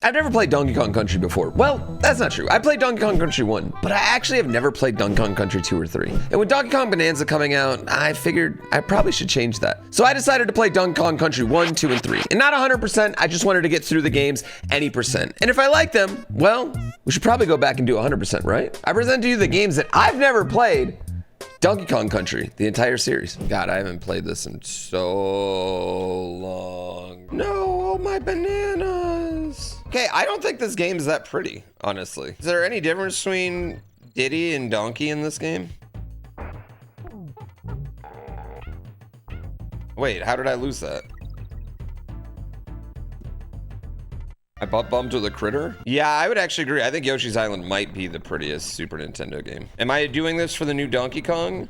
I've never played Donkey Kong Country before. Well, that's not true. I played Donkey Kong Country 1, but I actually have never played Donkey Kong Country 2 or 3. And with Donkey Kong Bananza coming out, I figured I probably should change that. So I decided to play Donkey Kong Country 1, 2, and 3. And not 100%, I just wanted to get through the games any percent. And if I like them, well, we should probably go back and do 100%, right? I present to you the games that I've never played. Donkey Kong Country, the entire series. God, I haven't played this in so long. No, all my bananas. Okay, I don't think this game is that pretty, honestly. Is there any difference between Diddy and Donkey in this game? Wait, how did I lose that? I butt bumped with a critter? Yeah, I would actually agree. I think Yoshi's Island might be the prettiest Super Nintendo game. Am I doing this for the new Donkey Kong?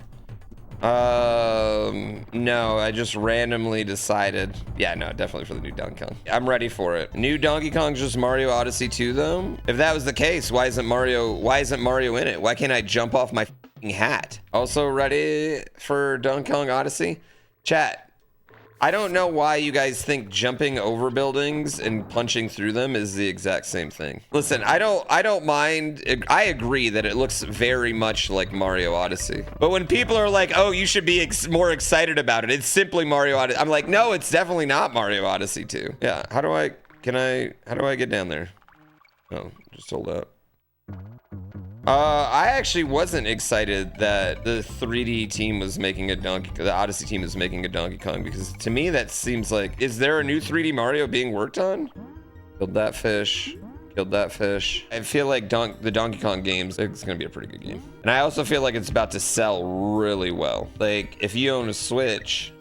No, I just randomly decided. Yeah, no, definitely for the new Donkey Kong. I'm ready for it. New Donkey Kong's just Mario Odyssey 2 though? If that was the case, why isn't Mario in it? Why can't I jump off my f***ing hat? Also ready for Donkey Kong Odyssey? Chat. I don't know why you guys think jumping over buildings and punching through them is the exact same thing. Listen, I don't mind. I agree that it looks very much like Mario Odyssey. But when people are like, oh, you should be more excited about it, it's simply Mario Odyssey. I'm like, no, it's definitely not Mario Odyssey 2. Yeah, how do I get down there? Oh, just hold up. I actually wasn't excited that the 3D team was making the Odyssey team is making a Donkey Kong, because to me that seems like, is there a new 3D Mario being worked on? Killed that fish. Killed that fish. I feel like the Donkey Kong games, it's gonna be a pretty good game. And I also feel like it's about to sell really well. Like, if you own a Switch,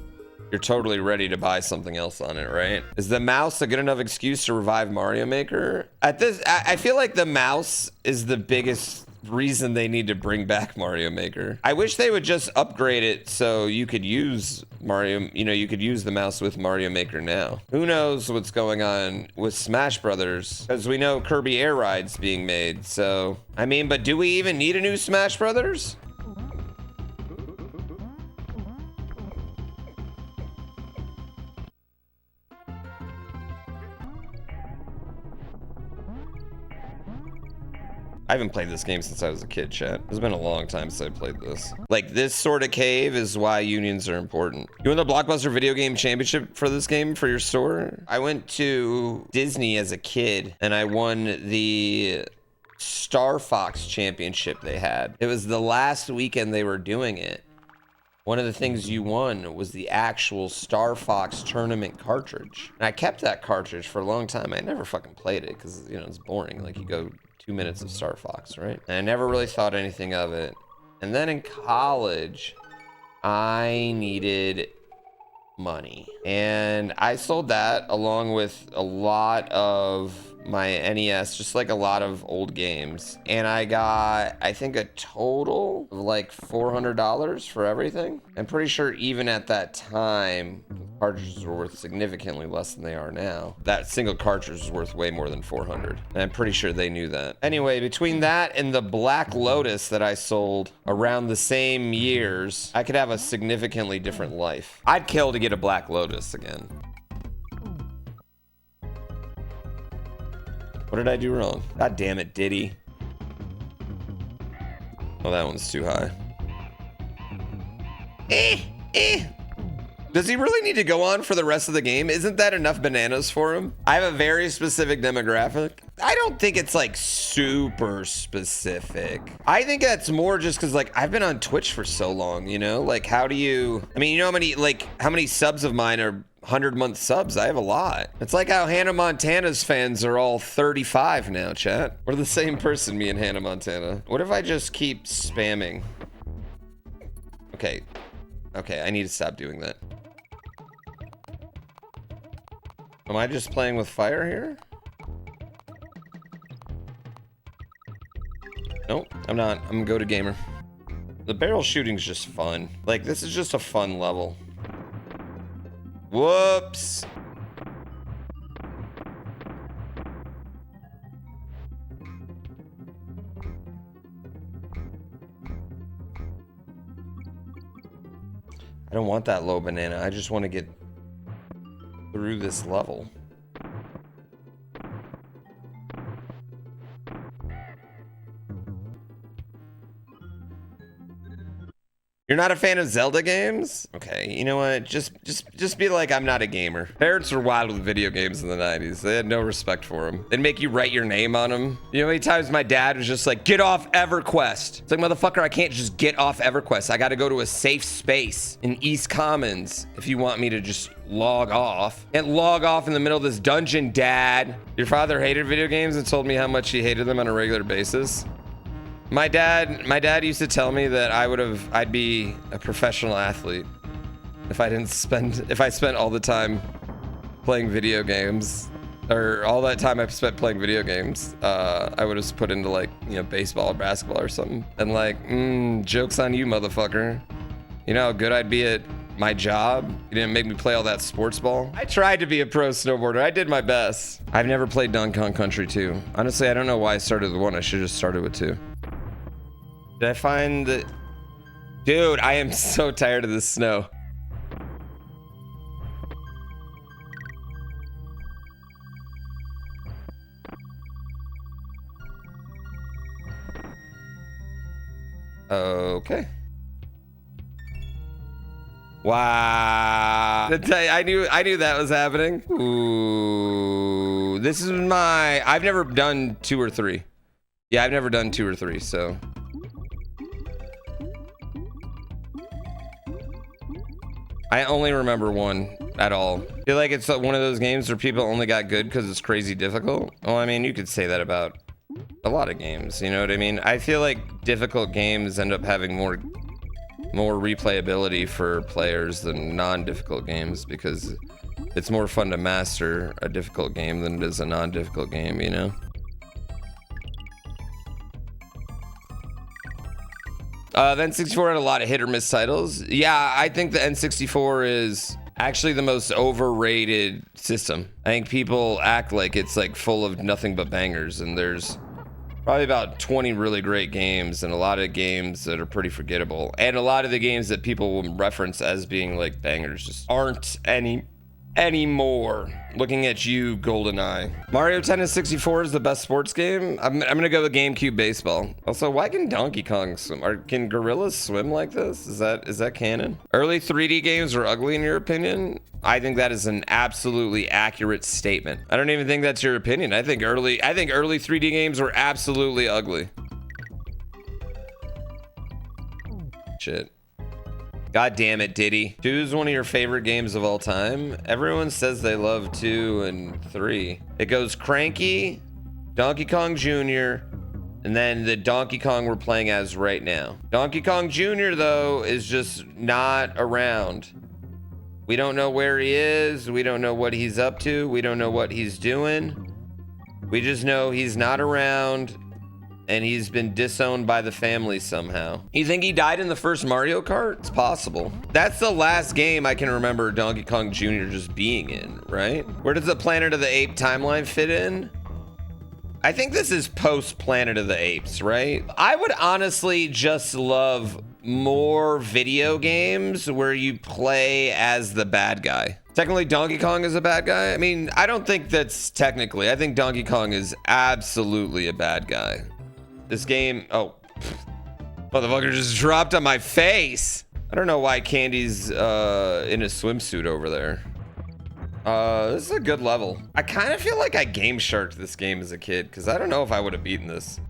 you're totally ready to buy something else on it, right? Is the mouse a good enough excuse to revive Mario Maker? I feel like the mouse is the biggest reason they need to bring back Mario Maker. I wish they would just upgrade it so you could use you could use the mouse with Mario Maker now. Who knows what's going on with Smash Brothers? Because we know Kirby Air Ride's being made, so... I mean, but do we even need a new Smash Brothers? I haven't played this game since I was a kid, chat. It's been a long time since I played this. Like, this sort of cave is why unions are important. You won the Blockbuster Video Game Championship for this game for your store? I went to Disney as a kid, and I won the Star Fox Championship they had. It was the last weekend they were doing it. One of the things you won was the actual Star Fox tournament cartridge. And I kept that cartridge for a long time. I never fucking played it because, you know, it's boring. Like, you go 2 minutes of Star Fox, right? And I never really thought anything of it. And then in college, I needed money. And I sold that along with a lot of my NES, just like a lot of old games. And I got, I think, a total of like $400 for everything. I'm pretty sure even at that time, cartridges were worth significantly less than they are now. That single cartridge was worth way more than 400. And I'm pretty sure they knew that. Anyway, between that and the Black Lotus that I sold around the same years, I could have a significantly different life. I'd kill to get a Black Lotus again. What did I do wrong? God damn it, Diddy. Oh, that one's too high. Does he really need to go on for the rest of the game? Isn't that enough bananas for him? I have a very specific demographic. I don't think it's like super specific. I think that's more just because, like, I've been on Twitch for so long, you know? Like, how do you... I mean, you know how many subs of mine are 100-month subs? I have a lot. It's like how Hannah Montana's fans are all 35 now, chat. We're the same person, me and Hannah Montana. What if I just keep spamming? Okay. Okay, I need to stop doing that. Am I just playing with fire here? Nope, I'm not. I'm a go-to gamer. The barrel shooting's just fun. Like, this is just a fun level. Whoops. I don't want that low banana. I just want to get through this level. You're not a fan of Zelda games? Okay, you know what? Just be like, I'm not a gamer. Parents were wild with video games in the 90s. They had no respect for them. They'd make you write your name on them. You know how many times my dad was just like, get off EverQuest. It's like, motherfucker, I can't just get off EverQuest. I got to go to a safe space in East Commons if you want me to just log off. Can't log off in the middle of this dungeon, Dad. Your father hated video games and told me how much he hated them on a regular basis. My dad used to tell me that I'd be a professional athlete if I spent all the time playing video games, or all that time I spent playing video games. I would have put into, like, you know, baseball or basketball or something. And like, joke's on you, motherfucker. You know how good I'd be at my job? You didn't make me play all that sports ball. I tried to be a pro snowboarder. I did my best. I've never played Donkey Kong Country 2. Honestly, I don't know why I started with 1. I should have just started with 2. Did I find the... Dude, I am so tired of this snow. Okay. Wow. I knew that was happening. Ooh. This is my... I've never done 2 or 3. Yeah, I've never done 2 or 3, so... I only remember 1 at all. I feel like it's one of those games where people only got good because it's crazy difficult. Well, I mean, you could say that about a lot of games, you know what I mean? I feel like difficult games end up having more replayability for players than non-difficult games, because it's more fun to master a difficult game than it is a non-difficult game, you know? The N64 had a lot of hit or miss titles. Yeah, I think the N64 is actually the most overrated system. I think people act like it's like full of nothing but bangers, and there's probably about 20 really great games and a lot of games that are pretty forgettable. And a lot of the games that people will reference as being like bangers just aren't anymore. Looking at you, GoldenEye. Mario Tennis 64 is the best sports game. I'm gonna go with GameCube Baseball. Also, why can Donkey Kong swim? Can gorillas swim like this? Is that canon? Early 3D games were ugly in your opinion? I think that is an absolutely accurate statement. I don't even think that's your opinion. I think early 3D games were absolutely ugly. Shit. God damn it, Diddy. 2 is one of your favorite games of all time. Everyone says they love 2 and 3. It goes Cranky, Donkey Kong Jr., and then the Donkey Kong we're playing as right now. Donkey Kong Jr., though, is just not around. We don't know where he is. We don't know what he's up to. We don't know what he's doing. We just know he's not around, and he's been disowned by the family somehow. You think he died in the first Mario Kart? It's possible. That's the last game I can remember Donkey Kong Jr. just being in, right? Where does the Planet of the Apes timeline fit in? I think this is post Planet of the Apes, right? I would honestly just love more video games where you play as the bad guy. Technically, Donkey Kong is a bad guy. I mean, I don't think that's technically. I think Donkey Kong is absolutely a bad guy. This game, oh, motherfucker just dropped on my face. I don't know why Candy's in a swimsuit over there. This is a good level. I kind of feel like I game sharked this game as a kid, because I don't know if I would have beaten this.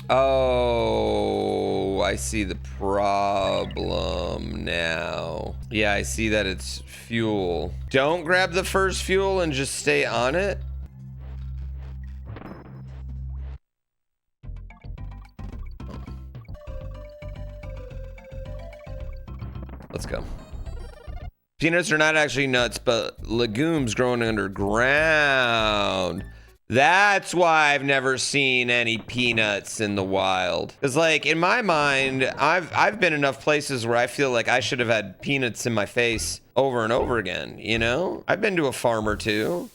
Oh, I see the problem now. Yeah, I see that it's fuel. Don't grab the first fuel and just stay on it. Let's go. Peanuts are not actually nuts, but legumes growing underground. That's why I've never seen any peanuts in the wild. Because, like, in my mind, I've been enough places where I feel like I should have had peanuts in my face over and over again, you know? I've been to a farm or two.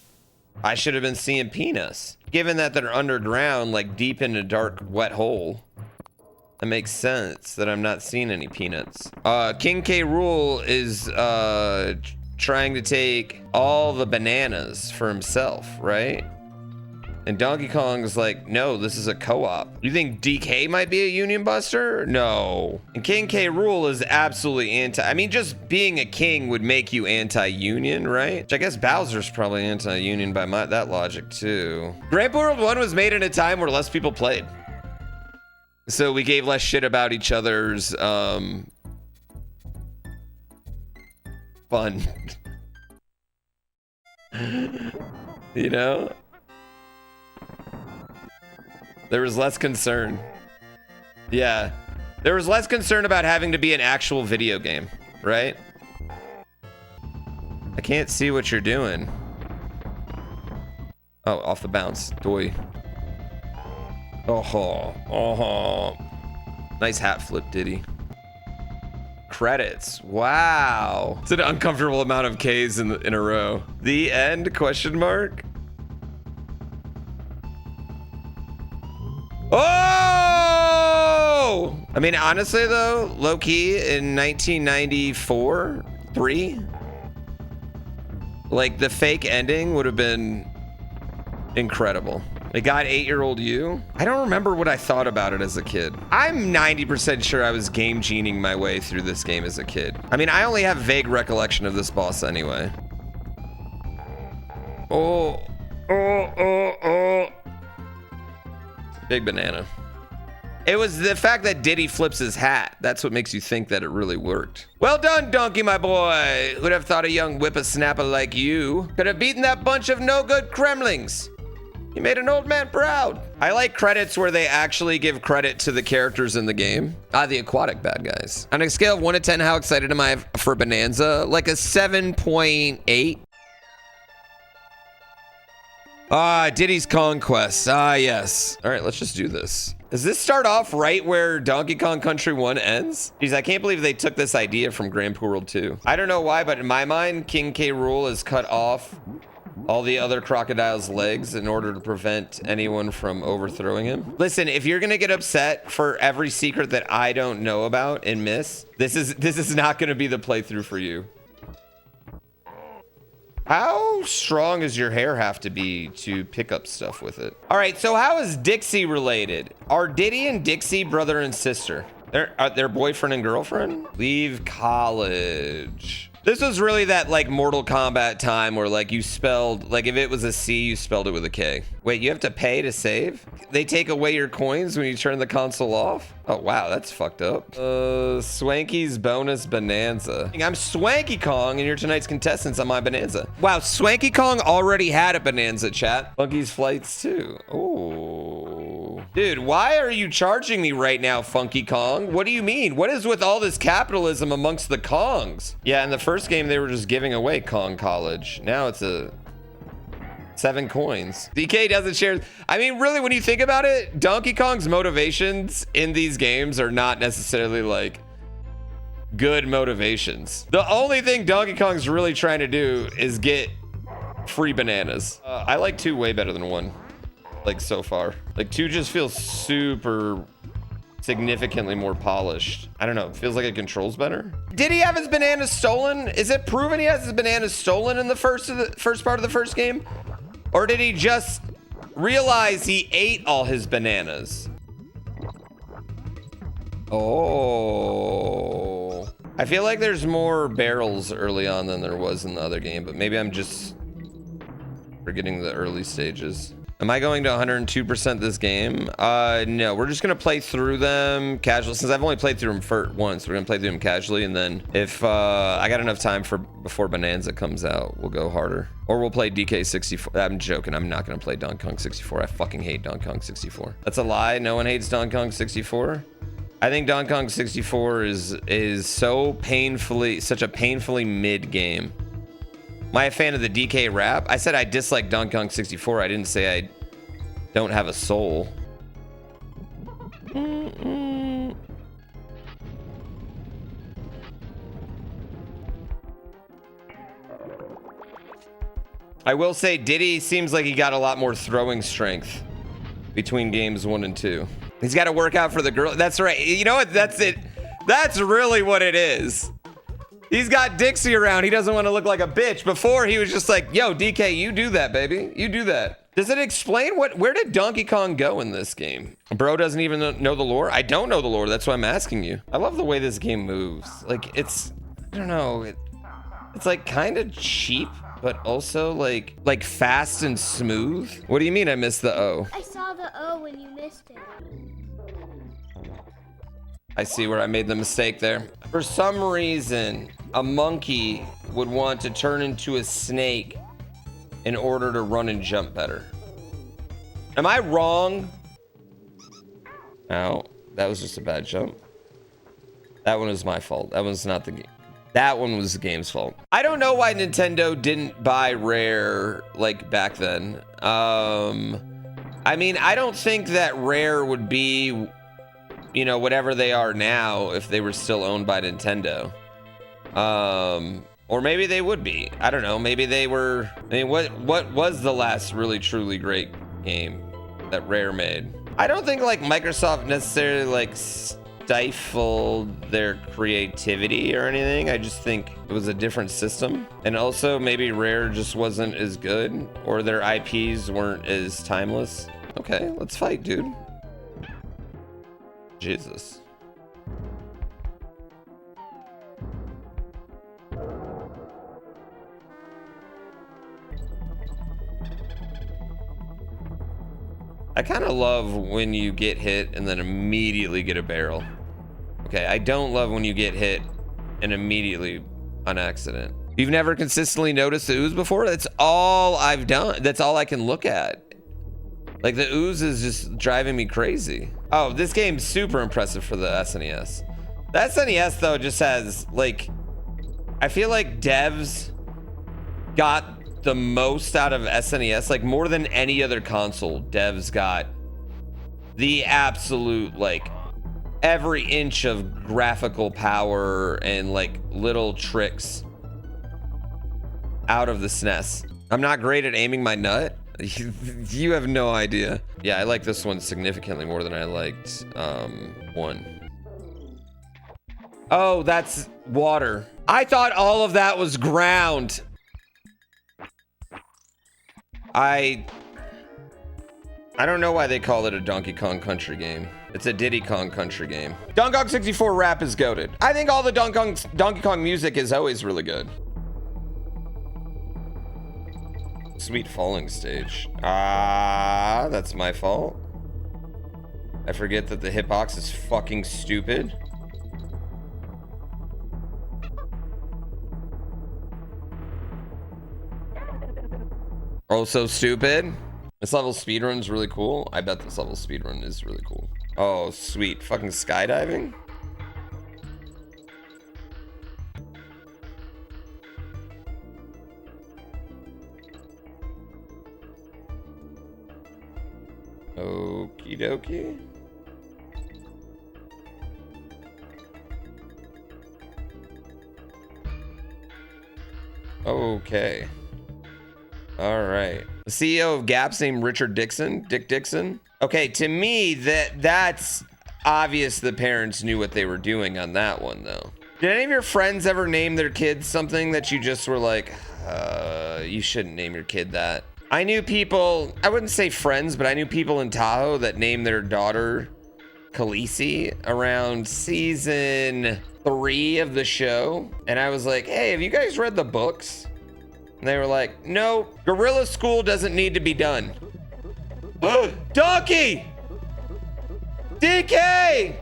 I should have been seeing peanuts. Given that they're underground, like deep in a dark, wet hole. It makes sense that I'm not seeing any peanuts. King K. Rool is trying to take all the bananas for himself, right? And And Donkey Kong's like, no, this is a co-op. You think DK might be a union buster? No. And King K. Rool is absolutely anti. I mean, just being a king would make you anti-union, right? Which I guess Bowser's probably anti-union by that logic too. Grand World 1 was made in a time where less people played. So we gave less shit about each other's fun. You know? There was less concern. Yeah. There was less concern about having to be an actual video game, right? I can't see what you're doing. Oh, off the bounce. Doy. Oh, oh. Nice hat flip, Diddy. Credits. Wow. It's an uncomfortable amount of K's in a row. The end? Question mark. Oh! I mean, honestly, though, low-key in 1994, 3, like, the fake ending would have been incredible. It got 8-year-old you. I don't remember what I thought about it as a kid. I'm 90% sure I was game genieing my way through this game as a kid. I mean, I only have vague recollection of this boss anyway. Oh. Big banana. It was the fact that Diddy flips his hat. That's what makes you think that it really worked. Well done, Donkey, my boy. Who'd have thought a young whippersnapper like you could have beaten that bunch of no-good Kremlings? You made an old man proud. I like credits where they actually give credit to the characters in the game. The aquatic bad guys. On a scale of 1 to 10, how excited am I for Bananza? Like a 7.8. Diddy's Conquest. Yes. All right, let's just do this. Does this start off right where Donkey Kong Country 1 ends? Jeez, I can't believe they took this idea from Grand World 2. I don't know why, but in my mind, King K. Rool has cut off all the other crocodile's legs in order to prevent anyone from overthrowing him. Listen, if you're gonna get upset for every secret that I don't know about and miss, this is not gonna be the playthrough for you. How strong does your hair have to be to pick up stuff with it? All right, so how is Dixie related? Are Diddy and Dixie brother and sister? They're boyfriend and girlfriend? Leave college. This was really that like Mortal Kombat time where like you spelled, like if it was a C, you spelled it with a K. Wait, you have to pay to save? They take away your coins when you turn the console off? Oh, wow, that's fucked up. Swanky's bonus Bananza. I'm Swanky Kong and you're tonight's contestants on my Bananza. Wow, Swanky Kong already had a Bananza, chat. Funky's flights too. Oh. Dude, why are you charging me right now, Funky Kong? What do you mean? What is with all this capitalism amongst the Kongs? Yeah, in the first game, they were just giving away Kong College. Now it's a 7 coins. DK doesn't share. I mean, really, when you think about it, Donkey Kong's motivations in these games are not necessarily like good motivations. The only thing Donkey Kong's really trying to do is get free bananas. I like 2 way better than 1. Like so far, like 2 just feels super significantly more polished. I don't know, it feels like it controls better. Did he have his bananas stolen? Is it proven he has his bananas stolen in the first part of the first game, or did he just realize he ate all his bananas? Oh, I feel like there's more barrels early on than there was in the other game, but maybe I'm just forgetting the early stages. Am I going to 102% this game? No, we're just gonna play through them casually. Since I've only played through them once, we're gonna play through them casually, and then if I got enough time before Bananza comes out, we'll go harder. Or we'll play DK64. I'm joking, I'm not gonna play Donkey Kong 64. I fucking hate Donkey Kong 64. That's a lie, no one hates Donkey Kong 64. I think Donkey Kong 64 is such a painfully mid game. Am I a fan of the DK rap? I said I dislike Donkey Kong 64. I didn't say I don't have a soul. I will say Diddy seems like he got a lot more throwing strength between games 1 and 2. He's got to work out for the girl. That's right. You know what? That's it. That's really what it is. He's got Dixie around. He doesn't want to look like a bitch. Before, he was just like, yo, DK, you do that, baby. You do that. Does it explain where did Donkey Kong go in this game? Bro doesn't even know the lore? I don't know the lore. That's why I'm asking you. I love the way this game moves. Like, it's, I don't know. It's like kind of cheap, but also like fast and smooth. What do you mean I missed the O? I saw the O when you missed it. I see where I made the mistake there. For some reason, a monkey would want to turn into a snake in order to run and jump better. Am I wrong? No, that was just a bad jump. That one was my fault. That one's not the game. That one was the game's fault. I don't know why Nintendo didn't buy Rare like back then. I mean, I don't think that Rare would be, you know, whatever they are now if they were still owned by Nintendo. Or maybe they would be. I don't know. Maybe they were. I mean, what was the last really truly great game that Rare made? I don't think like Microsoft necessarily like stifled their creativity or anything. I just think it was a different system. And also maybe Rare just wasn't as good, or their IPs weren't as timeless. Okay, let's fight, dude. Jesus. I kind of love when you get hit and then immediately get a barrel. Okay, I don't love when you get hit and immediately on accident. You've never consistently noticed the ooze before? That's all I've done. That's all I can look at. Like, the ooze is just driving me crazy. Oh, this game's super impressive for the SNES. The SNES, though, just has, like, I feel like devs got the most out of SNES, like more than any other console. Devs got the absolute, like, every inch of graphical power and like little tricks out of the SNES. I'm not great at aiming my nut. You have no idea. Yeah, I like this one significantly more than I liked one. Oh, that's water. I thought all of that was ground. I don't know why they call it a Donkey Kong Country game. It's a Diddy Kong Country game. Donkey Kong 64 rap is goated. I think all the Donkey Kong music is always really good. Sweet falling stage. Ah, that's my fault. I forget that the hitbox is fucking stupid. Also stupid. This level speedrun is really cool. I bet this level speedrun is really cool. Oh, sweet. Fucking skydiving? Okie dokie. Okay. All right. The CEO of Gap's named Richard Dixon, Dick Dixon. Okay, to me, that's obvious the parents knew what they were doing on that one, though. Did any of your friends ever name their kids something that you just were like, you shouldn't name your kid that? I knew people, I wouldn't say friends, but I knew people in Tahoe that named their daughter Khaleesi around season 3 of the show. And I was like, hey, have you guys read the books? And they were like, no, Gorilla School doesn't need to be done. Donkey! DK!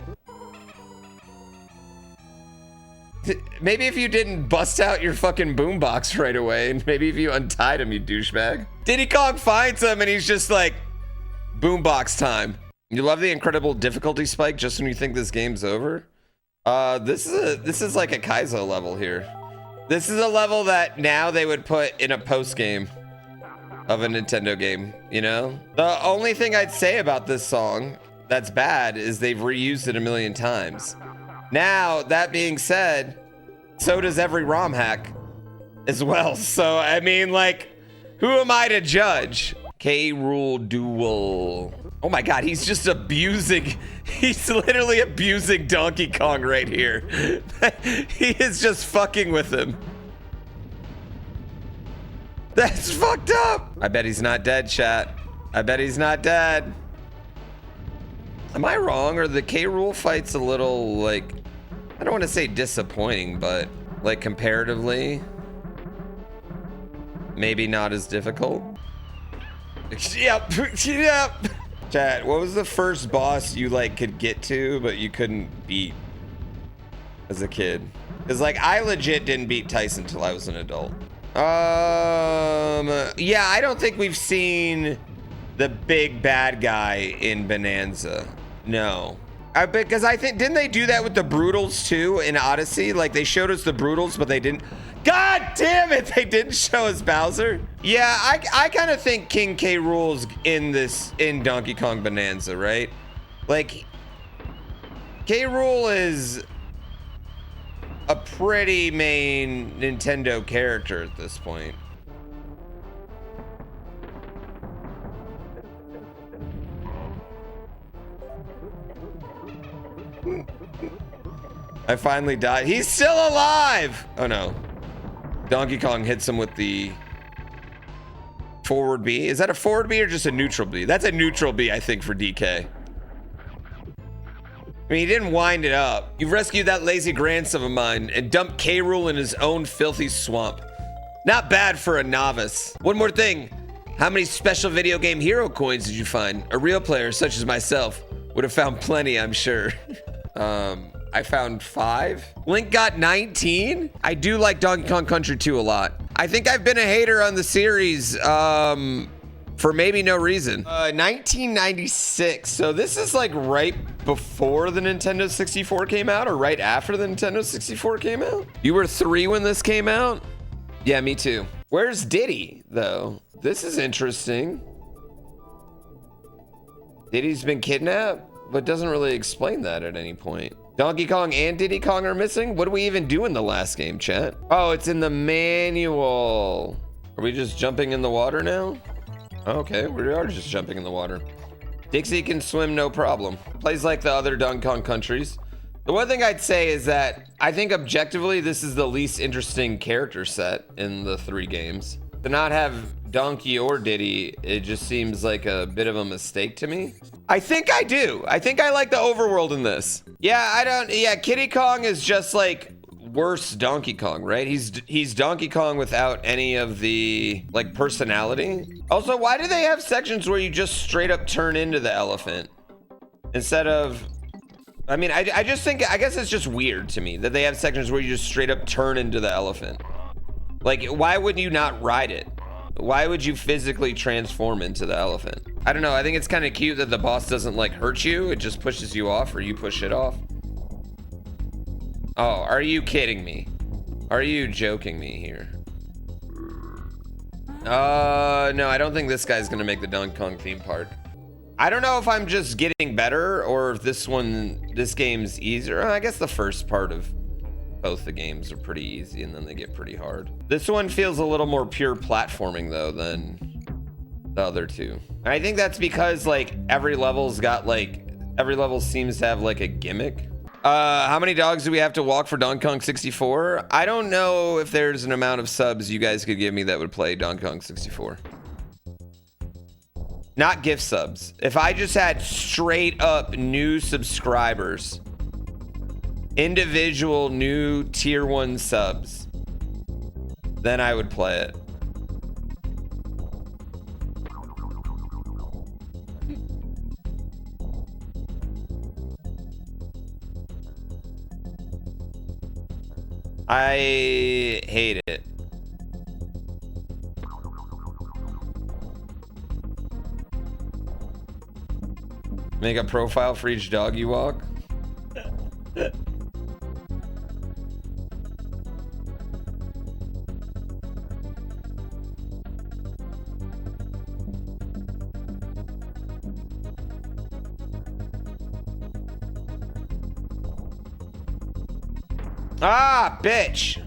Maybe if you didn't bust out your fucking boombox right away, and maybe if you untied him, you douchebag. Diddy Kong finds him and he's just like, boombox time. You love the incredible difficulty spike just when you think this game's over? This is like a Kaizo level here. This is a level that now they would put in a post game of a Nintendo game, you know? The only thing I'd say about this song that's bad is they've reused it a million times. Now, that being said, so does every ROM hack as well. So, I mean, like, who am I to judge? K Rule Duel. Oh my God, he's just abusing. He's literally abusing Donkey Kong right here. He is just fucking with him. That's fucked up. I bet he's not dead, chat. I bet he's not dead. Am I wrong? Or the K Rule fights a little, like, I don't want to say disappointing, but like comparatively, maybe not as difficult. Yep, yep. Chat, what was the first boss you like could get to, but you couldn't beat as a kid? Because like I legit didn't beat Tyson until I was an adult. Yeah, I don't think we've seen the big bad guy in Bananza. No. Because I think, didn't they do that with the Brutals too in Odyssey? Like they showed us the Brutals, but they didn't. God damn it, they didn't show us Bowser. Yeah, I kind of think King K. Rool's in Donkey Kong Bananza, right? Like, K. Rool is a pretty main Nintendo character at this point. I finally died. He's still alive! Oh no. Donkey Kong hits him with the forward B. Is that a forward B or just a neutral B? That's a neutral B, I think, for DK. I mean, he didn't wind it up. You've rescued that lazy grandson of mine and dumped K. Rool in his own filthy swamp. Not bad for a novice. One more thing. How many special video game hero coins did you find? A real player such as myself would have found plenty, I'm sure. I found 5. Link got 19. I do like Donkey Kong Country 2 a lot. I think I've been a hater on the series for maybe no reason. 1996. So this is like right before the Nintendo 64 came out or right after the Nintendo 64 came out? You were 3 when this came out? Yeah, me too. Where's Diddy though? This is interesting. Diddy's been kidnapped, but doesn't really explain that at any point. Donkey Kong and Diddy Kong are missing? What do we even do in the last game, chat? Oh, it's in the manual. Are we just jumping in the water now? Okay, we are just jumping in the water. Dixie can swim no problem. Plays like the other Donkey Kong countries. The one thing I'd say is that I think objectively this is the least interesting character set in the 3 games. To not have Donkey or Diddy, it just seems like a bit of a mistake to me. I think I do. I think I like the overworld in this. Yeah, Kiddy Kong is just like worse Donkey Kong, right? He's Donkey Kong without any of the like personality. Also, why do they have sections where you just straight up turn into the elephant instead of, I mean, I guess it's just weird to me that they have sections where you just straight up turn into the elephant. Like, why would you not ride it? Why would you physically transform into the elephant? I don't know. I think it's kind of cute that the boss doesn't like hurt you. It just pushes you off or you push it off. Oh, are you kidding me? Are you joking me here? No, I don't think this guy's gonna make the Donkey Kong theme park. I don't know if I'm just getting better or if this game's easier. I guess the first part of both the games are pretty easy and then they get pretty hard. This one feels a little more pure platforming though than the other 2. And I think that's because like every level seems to have like a gimmick. How many dogs do we have to walk for Donkey Kong 64? I don't know if there's an amount of subs you guys could give me that would play Donkey Kong 64. Not gift subs. If I just had straight up new subscribers, individual new tier 1 subs, then I would play it. I hate it. Make a profile for each dog you walk. Ah, bitch.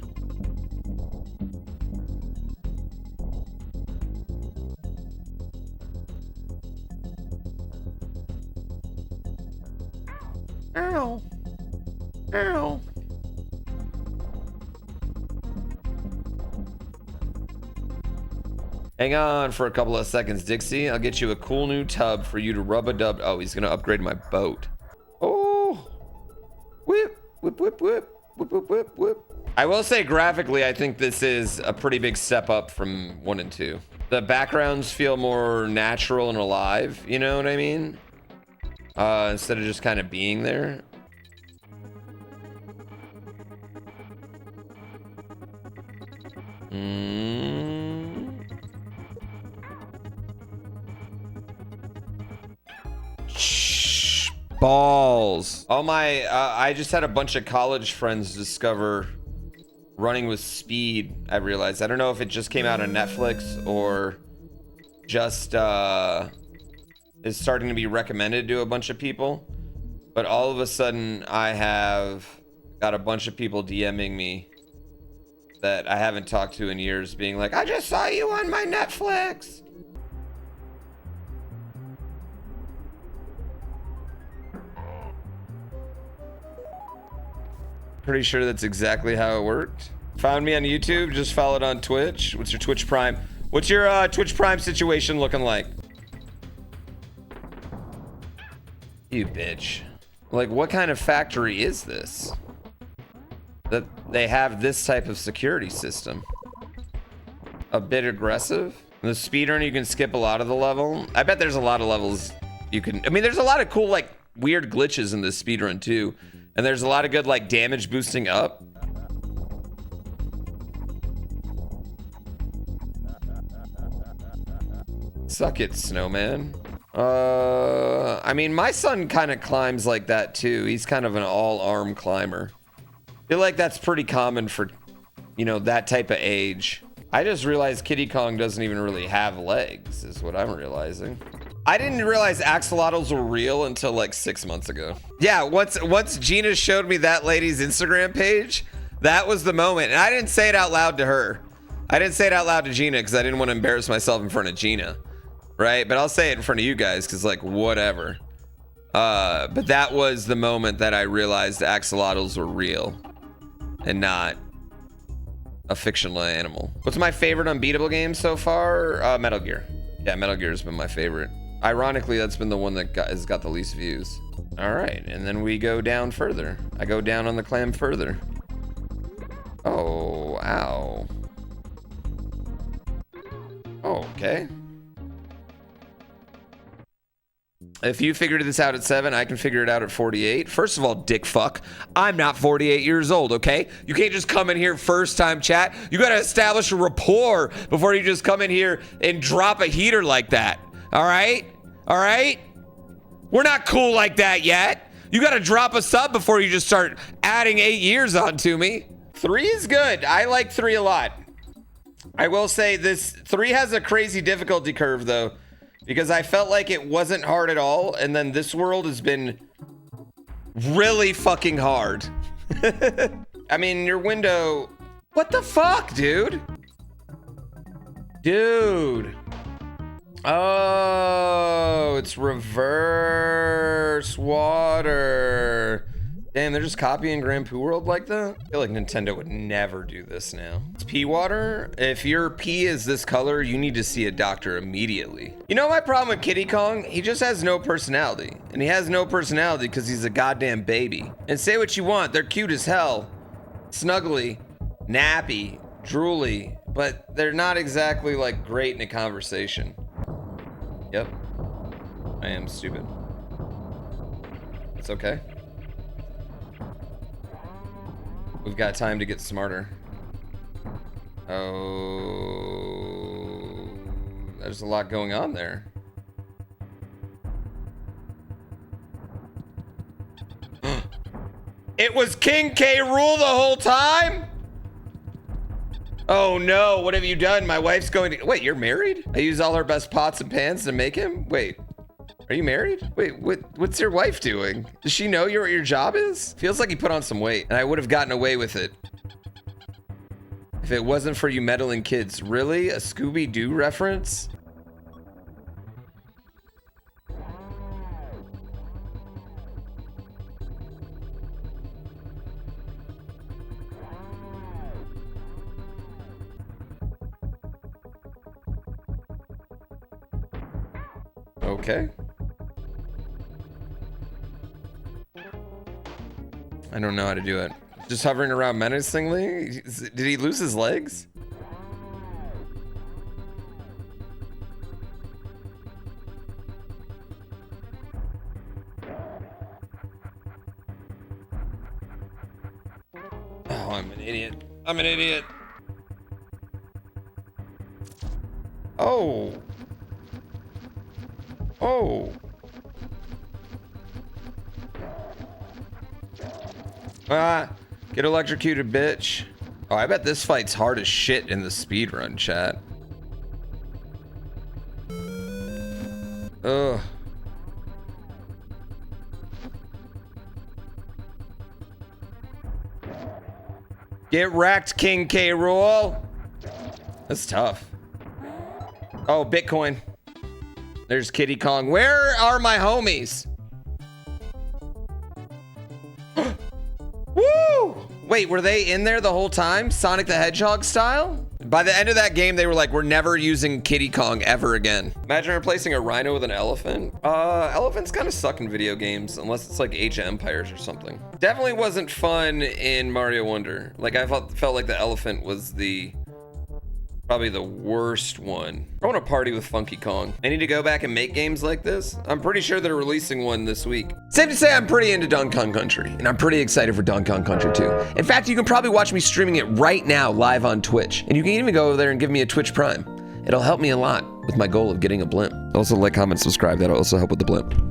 Ow. Ow. Hang on for a couple of seconds, Dixie. I'll get you a cool new tub for you to rub a dub. Oh, he's gonna upgrade my boat. Oh, whip, whip, whip, whip, whip, whip, whip, whip. I will say graphically, I think this is a pretty big step up from 1 and 2. The backgrounds feel more natural and alive, you know what I mean? Instead of just kind of being there. Balls. Oh my, I just had a bunch of college friends discover running with speed. I realized, I don't know if it just came out on Netflix or just is starting to be recommended to a bunch of people, but all of a sudden I have got a bunch of people DMing me that I haven't talked to in years being like, I just saw you on my Netflix. Pretty sure that's exactly how it worked. Found me on YouTube, just followed on Twitch. What's your Twitch Prime? What's your Twitch Prime situation looking like? You bitch. Like, what kind of factory is this? That they have this type of security system? A bit aggressive? In the speedrun, you can skip a lot of the level. I bet there's a lot of levels you can... I mean, there's a lot of cool, like, weird glitches in this speedrun, too. And there's a lot of good, like, damage boosting up. Suck it, snowman. I mean, my son kind of climbs like that, too. He's kind of an all-arm climber. I feel like that's pretty common for, you know, that type of age. I just realized Kiddy Kong doesn't even really have legs, is what I'm realizing. I didn't realize axolotls were real until like 6 months ago. Yeah, once Gina showed me that lady's Instagram page, that was the moment. And I didn't say it out loud to her. I didn't say it out loud to Gina because I didn't want to embarrass myself in front of Gina. Right? But I'll say it in front of you guys because, like, whatever. But that was the moment that I realized axolotls were real and not a fictional animal. What's my favorite unbeatable game so far? Metal Gear. Yeah, Metal Gear has been my favorite. Ironically, that's been the one that has got the least views. All right, and then we go down further. I go down on the clam further. Oh, ow. Okay. If you figured this out at 7, I can figure it out at 48. First of all, dick fuck, I'm not 48 years old, okay? You can't just come in here first time chat. You gotta establish a rapport before you just come in here and drop a heater like that. All right? All right? We're not cool like that yet. You gotta drop a sub before you just start adding 8 years onto me. 3 is good. I like 3 a lot. I will say this 3 has a crazy difficulty curve though, because I felt like it wasn't hard at all, and then this world has been really fucking hard. I mean, your window... What the fuck, dude? Dude. Oh, it's reverse water. Damn, they're just copying Grand Poo World like that? I feel like Nintendo would never do this now. It's pee water. If your pee is this color, you need to see a doctor immediately. You know my problem with Kiddy Kong? He just has no personality. And he has no personality because he's a goddamn baby. And say what you want, they're cute as hell. Snuggly, nappy, drooly, but they're not exactly like great in a conversation. Yep. I am stupid. It's okay. We've got time to get smarter. Oh, there's a lot going on there. It was King K. Rool the whole time? Oh no, what have you done? My wife's going to... Wait, you're married? I use all her best pots and pans to make him? Wait. Are you married? Wait, what's your wife doing? Does she know what your job is? Feels like you put on some weight, and I would have gotten away with it if it wasn't for you meddling kids. Really? A Scooby-Doo reference? Okay. I don't know how to do it. Just hovering around menacingly? Did he lose his legs? Oh, I'm an idiot. I'm an idiot. Oh. Oh. Ah, get electrocuted, bitch. Oh, I bet this fight's hard as shit in the speedrun chat. Ugh. Get wrecked, King K. Rool. That's tough. Oh, Bitcoin. There's Kitty Kong. Where are my homies? Woo! Wait, were they in there the whole time? Sonic the Hedgehog style? By the end of that game, they were like, we're never using Kitty Kong ever again. Imagine replacing a rhino with an elephant. Elephants kind of suck in video games, unless it's like Age of Empires or something. Definitely wasn't fun in Mario Wonder. Like, I felt like the elephant was probably the worst one. I want to party with Funky Kong. I need to go back and make games like this. I'm pretty sure they're releasing one this week. Safe to say I'm pretty into Donkey Kong Country, and I'm pretty excited for Donkey Kong Country 2. In fact, you can probably watch me streaming it right now live on Twitch, and you can even go over there and give me a Twitch Prime. It'll help me a lot with my goal of getting a blimp. Also like, comment, subscribe. That'll also help with the blimp.